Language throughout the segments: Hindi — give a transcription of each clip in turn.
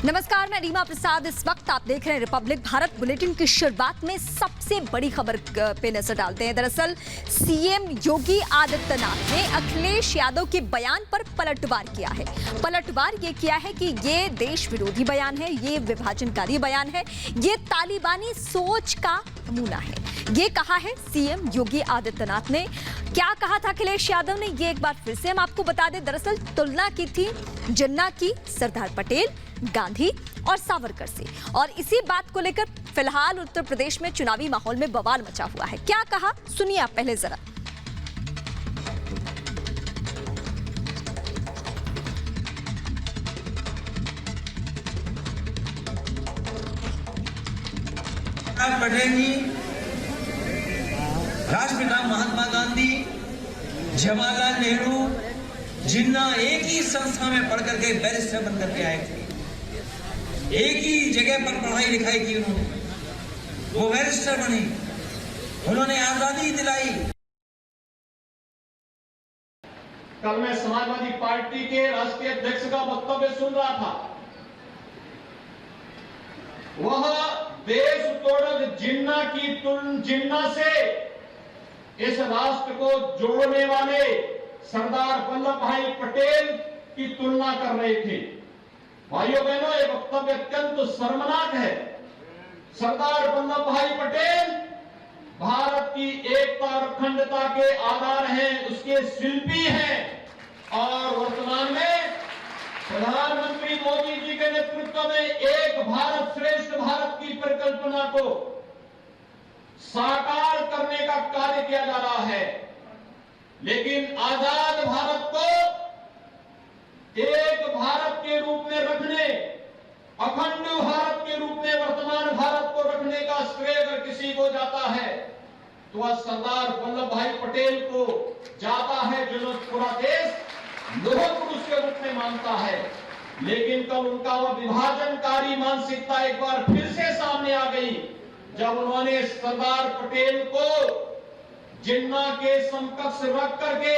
नमस्कार, मैं रीमा प्रसाद। इस वक्त आप देख रहे हैं रिपब्लिक भारत। बुलेटिन की शुरुआत में सबसे बड़ी खबर पे नजर डालते हैं। दरअसल सीएम योगी आदित्यनाथ ने अखिलेश यादव के बयान पर पलटवार किया है। पलटवार ये किया है कि ये देश विरोधी बयान है, ये विभाजनकारी बयान है, ये तालिबानी सोच का नमूना है। ये कहा है सीएम योगी आदित्यनाथ ने। क्या कहा था अखिलेश यादव ने, ये एक बार फिर से हम आपको बता दें। दरअसल तुलना की थी जिन्ना की सरदार पटेल, गांधी और सावरकर से, और इसी बात को लेकर फिलहाल उत्तर प्रदेश में चुनावी माहौल में बवाल मचा हुआ है। क्या कहा सुनिए आप पहले जरा। पटेल जी, राष्ट्रपिता महात्मा गांधी, जवाहरलाल नेहरू, जिन्ना एक ही संस्था में पढ़ करके बैरिस्टर बन करके आए थे। एक ही जगह पर पढ़ाई लिखाई की उन्होंने, वो बैरिस्टर बने, उन्होंने आजादी दिलाई। कल मैं समाजवादी पार्टी के राष्ट्रीय अध्यक्ष का वक्तव्य सुन रहा था। वह देश तोड़क जिन्ना से इस राष्ट्र को जोड़ने वाले सरदार वल्लभ भाई पटेल की तुलना कर रहे थे। भाइयों बहनों, ये वक्तव्य अत्यंत शर्मनाक है। सरदार वल्लभ भाई पटेल भारत की एकता और अखंडता के आधार हैं, उसके शिल्पी हैं, और वर्तमान में प्रधानमंत्री मोदी जी के नेतृत्व में एक भारत श्रेष्ठ भारत की परिकल्पना को साकार करने का कार्य किया जा रहा है। लेकिन आजाद भारत को एक भारत के रूप में रखने, अखंड भारत के रूप में वर्तमान भारत को रखने का श्रेय अगर किसी को जाता है तो वह सरदार वल्लभ भाई पटेल को जाता है, जो पूरा देश लौह पुरुष के रूप में मानता है। लेकिन कल उनका वह विभाजनकारी मानसिकता एक बार फिर से सामने आ गई, जब उन्होंने सरदार पटेल को जिन्ना के समकक्ष रख करके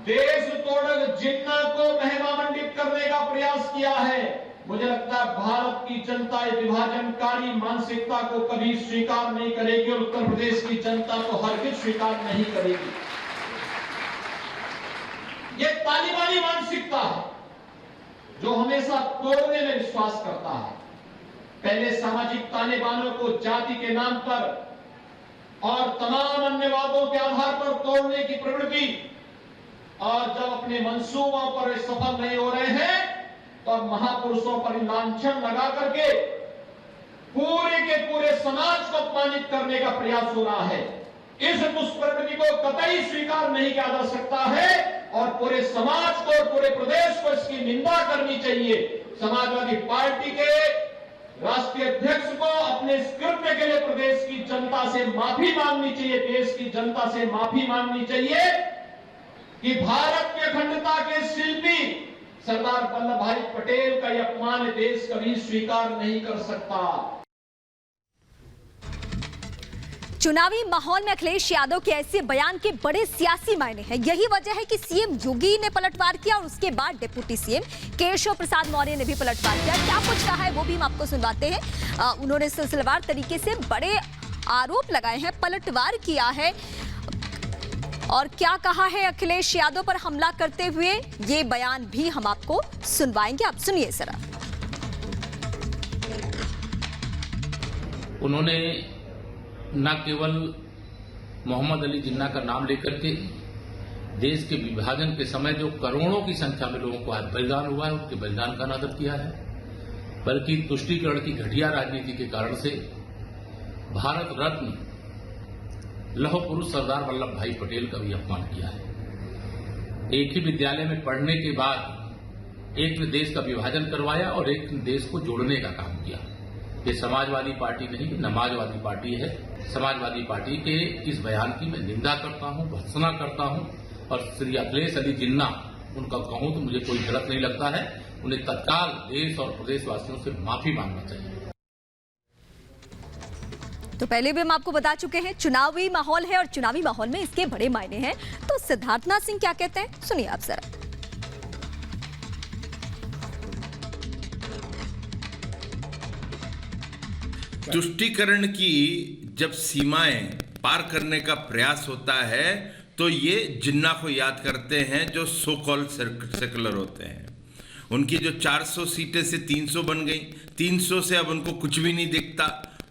देश तोड़क जिन्ना को महिमा मंडित करने का प्रयास किया है। मुझे लगता है भारत की जनता इस विभाजनकारी मानसिकता को कभी स्वीकार नहीं करेगी, और उत्तर प्रदेश की जनता को हरगिज स्वीकार नहीं करेगी। ये तालिबानी मानसिकता है जो हमेशा तोड़ने में विश्वास करता है। पहले सामाजिक तालिबानों को जाति के नाम पर और तमाम अन्य वादों के आधार पर तोड़ने की प्रवृत्ति, और जब अपने मंसूबों पर सफल नहीं हो रहे हैं तो अब महापुरुषों पर लांछन लगा करके पूरे के पूरे समाज को अपमानित करने का प्रयास हो रहा है। इस दुष्प्रवृत्ति को कतई स्वीकार नहीं किया जा सकता है, और पूरे समाज को और पूरे प्रदेश को इसकी निंदा करनी चाहिए। समाजवादी पार्टी के राष्ट्रीय अध्यक्ष को अपने इस कृत्य के लिए प्रदेश की जनता से माफी मांगनी चाहिए, देश की जनता से माफी मांगनी चाहिए कि भारत की अखंडता के शिल्पी सरदार वल्लभ भाई पटेल का यह अपमान देश कभी स्वीकार नहीं कर सकता। चुनावी माहौल में अखिलेश यादव के ऐसे बयान के बड़े सियासी मायने हैं। यही वजह है कि सीएम योगी ने पलटवार किया और उसके बाद डिप्टी सीएम केशव प्रसाद मौर्य ने भी पलटवार किया। क्या कुछ कहा है वो भी हम आपको सुनवाते हैं। उन्होंने सिलसिलेवार तरीके से बड़े आरोप लगाए हैं, पलटवार किया है, और क्या कहा है अखिलेश यादव पर हमला करते हुए, ये बयान भी हम आपको सुनवाएंगे। आप सुनिए जरा। उन्होंने न केवल मोहम्मद अली जिन्ना का नाम लेकर के देश के विभाजन के समय जो करोड़ों की संख्या में लोगों को आज बलिदान हुआ है, उनके बलिदान का अनादर किया है, बल्कि तुष्टीकरण की घटिया राजनीति के कारण से भारत रत्न लौह पुरुष सरदार वल्लभ भाई पटेल का भी अपमान किया है। एक ही विद्यालय में पढ़ने के बाद एक ने देश का विभाजन करवाया और एक ने देश को जोड़ने का काम किया। ये समाजवादी पार्टी नहीं, नमाजवादी पार्टी है। समाजवादी पार्टी के इस बयान की मैं निंदा करता हूं, भर्त्सना करता हूं, और श्री अखिलेश अली जिन्ना उनका कहूं तो मुझे कोई गलत नहीं लगता है। उन्हें तत्काल देश और प्रदेशवासियों से माफी मांगना चाहिए। तो पहले भी हम आपको बता चुके हैं चुनावी माहौल है, और चुनावी माहौल में इसके बड़े मायने हैं। तो सिद्धार्थनाथ सिंह क्या कहते हैं, सुनिए आप जरा। तुष्टीकरण की जब सीमाएं पार करने का प्रयास होता है तो ये जिन्ना को याद करते हैं जो सो कॉल्ड सेकुलर होते हैं। उनकी जो 400 सीटें से 300 बन गई, 300 से अब उनको कुछ भी नहीं दिखता।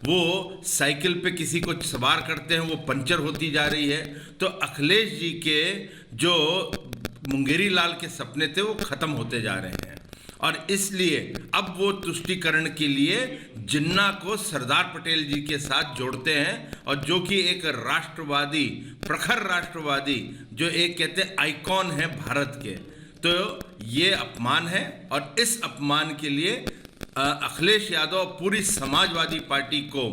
वो साइकिल पे किसी को सवार करते हैं, वो पंचर होती जा रही है। तो अखिलेश जी के जो मुंगेरी लाल के सपने थे वो खत्म होते जा रहे हैं और इसलिए अब वो तुष्टीकरण के लिए जिन्ना को सरदार पटेल जी के साथ जोड़ते हैं और जो कि एक राष्ट्रवादी, प्रखर राष्ट्रवादी, जो एक कहते हैं आइकॉन है भारत के। तो ये अपमान है और इस अपमान के लिए अखिलेश यादव और पूरी समाजवादी पार्टी को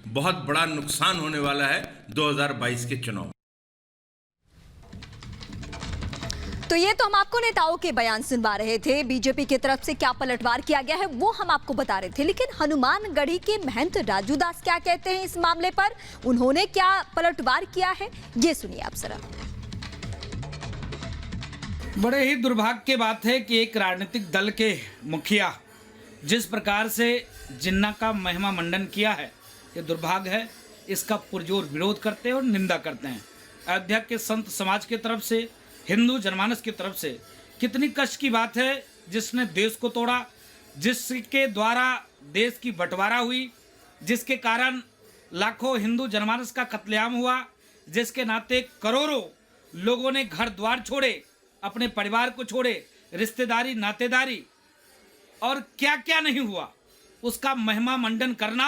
बहुत बड़ा नुकसान होने वाला है 2022 के चुनाव। तो ये तो हम आपको नेताओं के बयान सुनवा रहे थे, बीजेपी की तरफ से क्या पलटवार किया गया है वो हम आपको बता रहे थे। लेकिन हनुमानगढ़ी के महंत राजू दास क्या कहते हैं इस मामले पर, उन्होंने क्या पलटवार किया है, ये सुनिए आप जरा। बड़े ही दुर्भाग्य की बात है कि एक राजनीतिक दल के मुखिया जिस प्रकार से जिन्ना का महिमा मंडन किया है, ये दुर्भाग्य है। इसका पुरजोर विरोध करते हैं और निंदा करते हैं। अयोध्या के संत समाज की तरफ से, हिंदू जनमानस की तरफ से कितनी कष्ट की बात है, जिसने देश को तोड़ा, जिसके द्वारा देश की बंटवारा हुई, जिसके कारण लाखों हिंदू जनमानस का कत्लेआम हुआ, जिसके नाते करोड़ों लोगों ने घर द्वार छोड़े, अपने परिवार को छोड़े, रिश्तेदारी नातेदारी और क्या क्या नहीं हुआ, उसका महिमा मंडन करना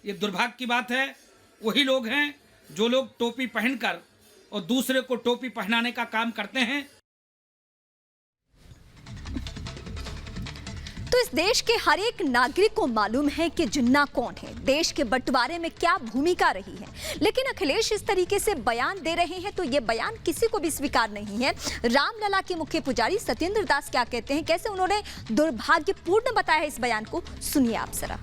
ये दुर्भाग्य की बात है। वही लोग हैं जो लोग टोपी पहनकर और दूसरे को टोपी पहनाने का काम करते हैं। तो इस देश के हर एक नागरिक को मालूम है कि जिन्ना कौन है, देश के बंटवारे में क्या भूमिका रही है। लेकिन अखिलेश इस तरीके से बयान दे रहे हैं तो ये बयान किसी को भी स्वीकार नहीं है। रामलला के मुख्य पुजारी सत्येंद्र दास क्या कहते हैं, कैसे उन्होंने दुर्भाग्यपूर्ण बताया है इस बयान को, सुनिए आप जरा।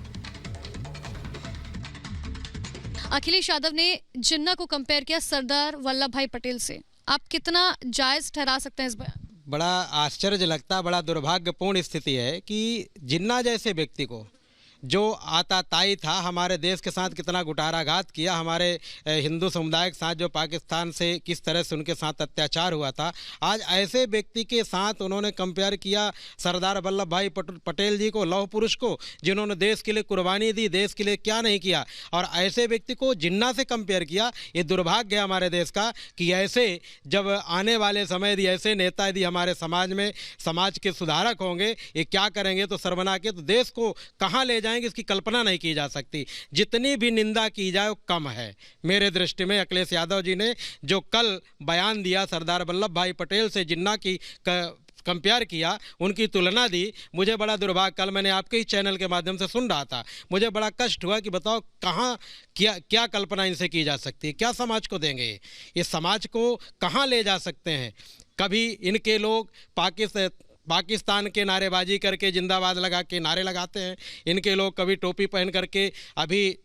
अखिलेश यादव ने जिन्ना को कंपेयर किया सरदार वल्लभ भाई पटेल से, आप कितना जायज ठहरा सकते हैं इस बयान? बड़ा आश्चर्य लगता, बड़ा दुर्भाग्यपूर्ण स्थिति है कि जिन्ना जैसे व्यक्ति को जो आताताई था, हमारे देश के साथ कितना गुटाराघात किया, हमारे हिंदू समुदाय के साथ जो पाकिस्तान से किस तरह से उनके साथ अत्याचार हुआ था, आज ऐसे व्यक्ति के साथ उन्होंने कंपेयर किया सरदार वल्लभ भाई पटेल जी को, लौह पुरुष को, जिन्होंने देश के लिए कुर्बानी दी, देश के लिए क्या नहीं किया, और ऐसे व्यक्ति को जिन्ना से कंपेयर किया। ये दुर्भाग्य है हमारे देश का कि ऐसे जब आने वाले समय यदि ऐसे नेता यदि हमारे समाज में समाज के सुधारक होंगे, ये क्या करेंगे तो सर्वना के, तो देश को कहाँ ले जाएंगे इसकी कल्पना नहीं की जा सकती। जितनी भी निंदा की जाए वो कम है मेरे दृष्टि में। अखिलेश यादव जी ने जो कल बयान दिया, सरदार वल्लभ भाई पटेल से जिन्ना की कंपेयर किया, उनकी तुलना दी, मुझे बड़ा दुर्भाग्य, कल मैंने आपके ही चैनल के माध्यम से सुन रहा था, मुझे बड़ा कष्ट हुआ कि बताओ कहाँ क्या कल्पना इनसे की जा सकती है, क्या समाज को देंगे, ये समाज को कहाँ ले जा सकते हैं। कभी इनके लोग पाकिस्तान के नारेबाजी करके जिंदाबाद लगा के नारे लगाते हैं, इनके लोग कभी टोपी पहन करके, अभी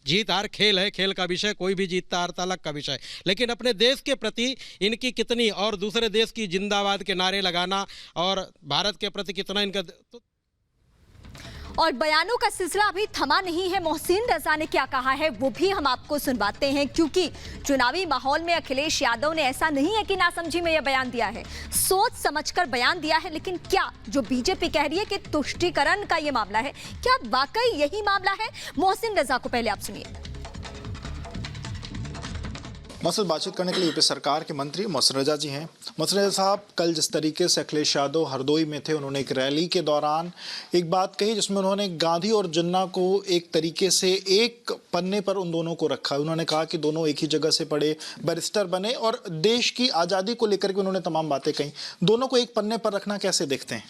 जीत हार खेल है, खेल का विषय, कोई भी जीतता हारता अलग का विषय, लेकिन अपने देश के प्रति इनकी कितनी, और दूसरे देश की जिंदाबाद के नारे लगाना और भारत के प्रति कितना इनका। और बयानों का सिलसिला अभी थमा नहीं है। मोहसिन रजा ने क्या कहा है वो भी हम आपको सुनवाते हैं, क्योंकि चुनावी माहौल में अखिलेश यादव ने ऐसा नहीं है कि नासमझी में यह बयान दिया है, सोच समझकर बयान दिया है। लेकिन क्या जो बीजेपी कह रही है कि तुष्टीकरण का यह मामला है, क्या वाकई यही मामला है? मोहसिन रजा को पहले आप सुनिए। मौसम बातचीत करने के लिए यूपी सरकार के मंत्री मोहसिन रजा जी हैं। मोहसिन रजा साहब, कल जिस तरीके से अखिलेश यादव हरदोई में थे, उन्होंने एक रैली के दौरान एक बात कही जिसमें उन्होंने गांधी और जिन्ना को एक तरीके से एक पन्ने पर उन दोनों को रखा। उन्होंने कहा कि दोनों एक ही जगह से पढ़े, बैरिस्टर बने और देश की आज़ादी को लेकर के उन्होंने तमाम बातें कही। दोनों को एक पन्ने पर रखना कैसे देखते हैं?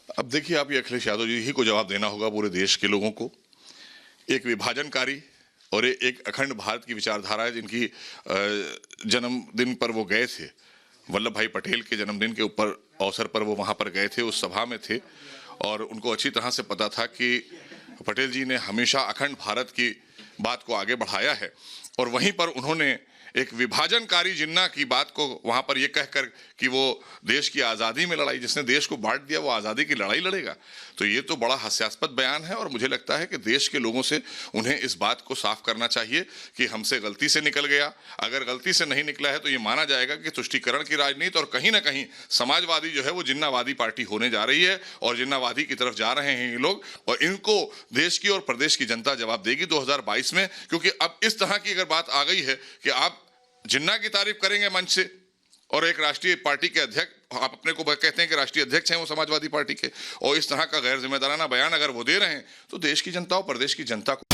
अब देखिए, आप ये अखिलेश यादव जी ही को जवाब देना होगा पूरे देश के लोगों को। एक विभाजनकारी और एक अखंड भारत की विचारधारा है, जिनकी जन्मदिन पर वो गए थे, वल्लभ भाई पटेल के जन्मदिन के ऊपर अवसर पर वो वहाँ पर गए थे, उस सभा में थे, और उनको अच्छी तरह से पता था कि पटेल जी ने हमेशा अखंड भारत की बात को आगे बढ़ाया है। और वहीं पर उन्होंने एक विभाजनकारी जिन्ना की बात को वहां पर यह कहकर कि वो देश की आज़ादी में लड़ाई, जिसने देश को बांट दिया वो आज़ादी की लड़ाई लड़ेगा, तो ये तो बड़ा हास्यास्पद बयान है। और मुझे लगता है कि देश के लोगों से उन्हें इस बात को साफ करना चाहिए कि हमसे गलती से निकल गया। अगर गलती से नहीं निकला है तो ये माना जाएगा कि तुष्टीकरण की राजनीति और कहीं ना कहीं समाजवादी जो है वो जिन्नावादी पार्टी होने जा रही है और जिन्नावादी की तरफ जा रहे हैं ये लोग, और इनको देश की और प्रदेश की जनता जवाब देगी 2022 में। क्योंकि अब इस तरह की अगर बात आ गई है कि आप जिन्ना की तारीफ करेंगे मंच से और एक राष्ट्रीय पार्टी के अध्यक्ष, आप अपने को कहते हैं कि राष्ट्रीय अध्यक्ष हैं वो समाजवादी पार्टी के, और इस तरह का गैर जिम्मेदाराना बयान अगर वो दे रहे हैं तो देश की जनता और प्रदेश की जनता को